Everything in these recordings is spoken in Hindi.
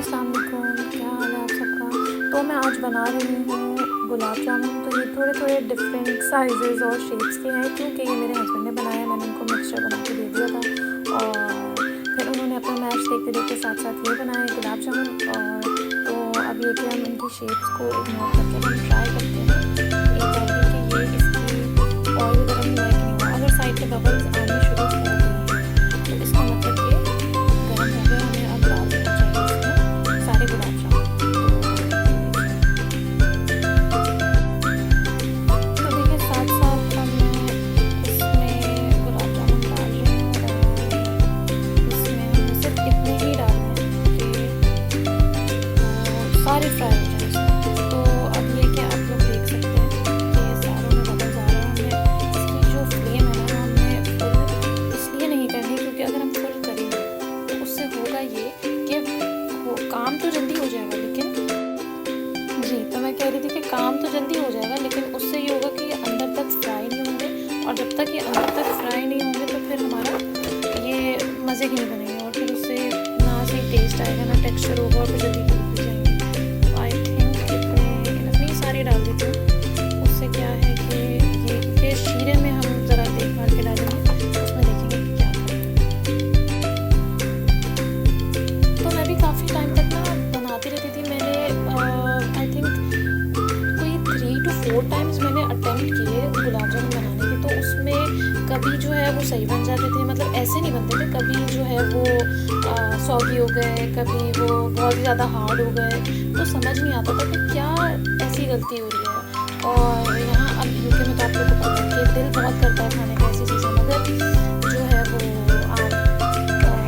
अस्सलाम वालेकुम, क्या हाल है आप सबका। तो मैं आज बना रही हूँ गुलाब जामुन। तो ये थोड़े थोड़े डिफरेंट साइज़ेस और शेप्स के हैं, क्योंकि ये मेरे हस्बैंड ने बनाया, मैंने उनको मिक्सचर बना के दे दिया था और फिर उन्होंने अपना मैच देखते देखते साथ साथ ये बनाए गुलाब जामुन। और तो अब ये कि हम इनकी शेप्स को इग्नोर करके हम ट्राई करते हैं एक बार कि ये इसकी ऑयल गर्म हुआ है कि नहीं हुआ। अगर साइड के बबल्स आने शुरू हो गए हैं तो इसका मतलब ये गर्म हो गया, हमें अब डाल देना चाहिए इसमें सारे गुलाब जामुन। तो देखिए साथ साथ हम इसमें गुलाब जामुन डाल रहे हैं और इसमें हमें सिर्फ इतने ही डालना है कि सारे फ्राई हो जाए इसमें। तो अब ये कि आप लोग देख सकते हैं कि ये सारों में बबल्स आ रहे हैं। हमें इसकी जो फ्लेम है ना, हमें फुल इसलिए नहीं करनी क्योंकि अगर हम फुल करेंगे तो उससे होगा ये कि वो काम तो जल्दी हो जाएगा, लेकिन जी तो मैं कह रही थी कि काम तो जल्दी हो जाएगा लेकिन उससे ये होगा कि ये अंदर तक फ्राई नहीं होंगे, और जब तक ये अंदर तक फ्राई नहीं होंगे तो फिर हमारा ये मज़े के नहीं बनेंगे और फिर उससे ना सही टेस्ट आएगा ना टेक्सचर होगा और फिर जल्दी टूट भी जाएंगे। आई थिंक इतने सारे डाल देती हूँ। उससे क्या है कि ये फिर शीरे में हम ज़रा देख भाल के डालेंगे, उसमें देखेंगे कि क्या है। तो मैं भी काफ़ी टाइम तक ना बनाती रहती थी। मैंने आई थिंक कोई 3 to 4 टाइम्स मैंने अटेम्प्ट किए गुलाब जामुन बनाने के। तो उसमें कभी जो है वो सही बन जाते थे, मतलब ऐसे नहीं बनते थे, कभी जो है वो सॉगी हो गए, कभी वो बहुत ही ज़्यादा हार्ड हो गए। तो समझ नहीं आता था कि क्या ऐसी गलती हो रही है। और यहाँ अब यूके में तो आप लोगों को पता है कि दिल बहुत करता है खाने का ऐसी चीज़ें, मगर जो है वो आप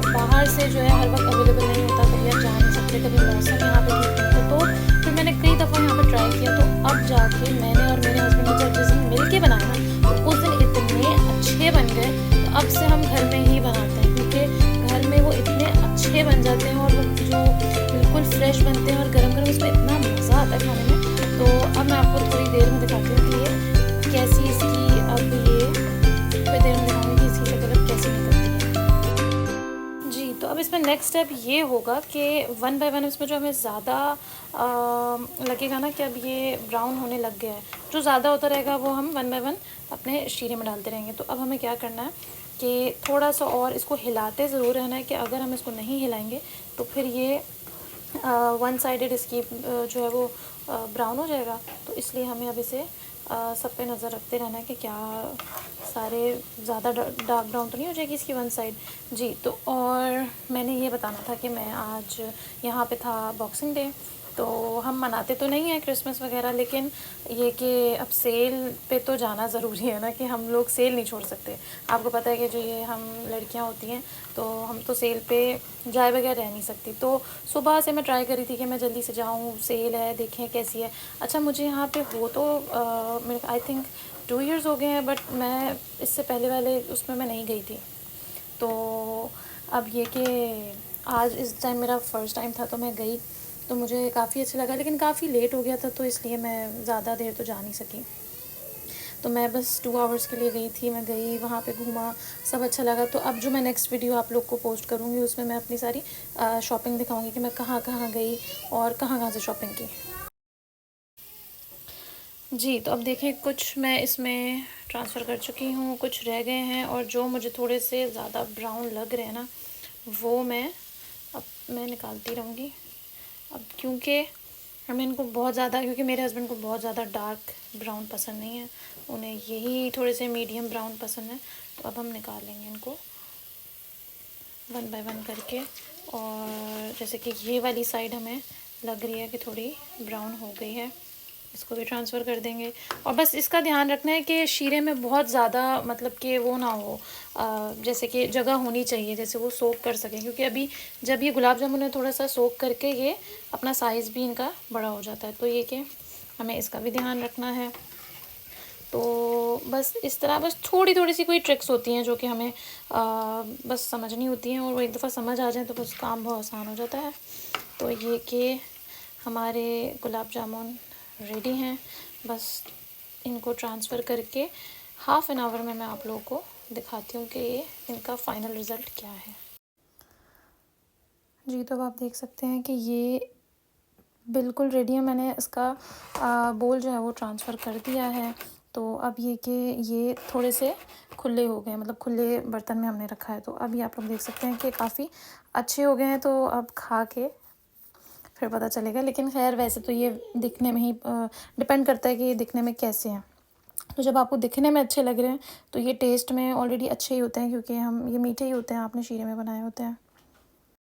बाहर से जो है हर वक्त अवेलेबल नहीं होता, कभी आप जा नहीं सकते, कभी मौसम यहाँ पे ठीक नहीं होता। तो फिर मैंने कई दफ़ा यहाँ पे ट्राई किया। तो अब जाके मैंने और मेरे हस्बैंड ने जब जिस दिन मिल के बनाया ना तो उस दिन इतने अच्छे बन गए। तो अब से हम घर में ही बनाते हैं क्योंकि घर में वो इतने अच्छे बन जाते हैं और वो जो बिल्कुल फ्रेश बनते हैं और गर्म गर्म उसमें इतना मज़ा आता है खाने में। तो अब मैं आपको थोड़ी देर में दिखाती हूँ कि ये कैसी इसकी अब ये थोड़ी देर में दिखाऊँगी कि इसकी शक्ल अब कैसी निकलती है। जी तो अब इसमें नेक्स्ट स्टेप ये होगा कि 1 बाय 1 इसमें जो हमें ज़्यादा लगेगा ना कि अब ये ब्राउन होने लग गया है, जो ज़्यादा होता रहेगा वो हम 1 बाय 1 अपने शीरे में डालते रहेंगे। तो अब हमें क्या करना है कि थोड़ा सा और इसको हिलाते ज़रूर रहना है कि अगर हम इसको नहीं हिलाएंगे तो फिर ये वन साइडेड इसकी जो है वो ब्राउन हो जाएगा। तो इसलिए हमें अब इसे सब पे नज़र रखते रहना है कि क्या सारे ज़्यादा डार्क ब्राउन तो नहीं हो जाएगी इसकी वन साइड। जी तो और मैंने ये बताना था कि मैं आज यहाँ पे था बॉक्सिंग डे। तो हम मनाते तो नहीं हैं क्रिसमस वगैरह, लेकिन ये कि अब सेल पे तो जाना ज़रूरी है ना, कि हम लोग सेल नहीं छोड़ सकते। आपको पता है कि जो ये हम लड़कियां होती हैं तो हम तो सेल पे जाए बगैर रह नहीं सकती। तो सुबह से मैं ट्राई करी थी कि मैं जल्दी से जाऊँ, सेल है देखें कैसी है। अच्छा मुझे यहाँ पे हो तो मेरे आई थिंक 2 इयर्स हो गए हैं, बट मैं इससे पहले वाले उसमें मैं नहीं गई थी। तो अब ये कि आज इस टाइम मेरा फ़र्स्ट टाइम था तो मैं गई, तो मुझे काफ़ी अच्छा लगा, लेकिन काफ़ी लेट हो गया था तो इसलिए मैं ज़्यादा देर तो जा नहीं सकी। तो मैं बस 2 आवर्स के लिए गई थी। मैं गई वहाँ पे घूमा, सब अच्छा लगा। तो अब जो मैं नेक्स्ट वीडियो आप लोग को पोस्ट करूँगी उसमें मैं अपनी सारी शॉपिंग दिखाऊँगी कि मैं कहाँ कहाँ गई और कहाँ कहाँ से शॉपिंग की। जी तो अब देखें कुछ मैं इसमें ट्रांसफ़र कर चुकी हूँ, कुछ रह गए हैं और जो मुझे थोड़े से ज़्यादा ब्राउन लग रहे हैं ना वो मैं निकालती रहूँगी। अब क्योंकि हमें इनको बहुत ज़्यादा, क्योंकि मेरे हस्बैंड को बहुत ज़्यादा डार्क ब्राउन पसंद नहीं है, उन्हें यही थोड़े से मीडियम ब्राउन पसंद है। तो अब हम निकाल लेंगे इनको 1 बाय 1 करके। और जैसे कि ये वाली साइड हमें लग रही है कि थोड़ी ब्राउन हो गई है, इसको भी ट्रांसफ़र कर देंगे। और बस इसका ध्यान रखना है कि शीरे में बहुत ज़्यादा मतलब कि वो ना हो, जैसे कि जगह होनी चाहिए जैसे वो सोक कर सकें, क्योंकि अभी जब ये गुलाब जामुन है थोड़ा सा सोक करके ये अपना साइज़ भी इनका बड़ा हो जाता है। तो ये कि हमें इसका भी ध्यान रखना है। तो बस इस तरह बस थोड़ी थोड़ी सी कोई ट्रिक्स होती हैं जो कि हमें बस समझनी होती हैं, और वो एक दफ़ा समझ आ जाए तो बस काम बहुत आसान हो जाता है। तो ये कि हमारे गुलाब जामुन रेडी हैं, बस इनको ट्रांसफ़र करके हाफ़ एन आवर में मैं आप लोगों को दिखाती हूँ कि ये इनका फ़ाइनल रिज़ल्ट क्या है। जी, तो अब आप देख सकते हैं कि ये बिल्कुल रेडी है। मैंने इसका बोल जो है वो ट्रांसफ़र कर दिया है। तो अब ये कि ये थोड़े से खुले हो गए हैं, मतलब खुले बर्तन में हमने रखा है। तो अब ये आप लोग देख सकते हैं कि काफ़ी अच्छे हो गए हैं। तो अब खा के फिर पता चलेगा। लेकिन ख़ैर वैसे तो ये दिखने में ही डिपेंड करता है कि ये दिखने में कैसे हैं। तो जब आपको दिखने में अच्छे लग रहे हैं तो ये टेस्ट में ऑलरेडी अच्छे ही होते हैं, क्योंकि हम ये मीठे ही होते हैं, आपने शीरे में बनाए होते हैं।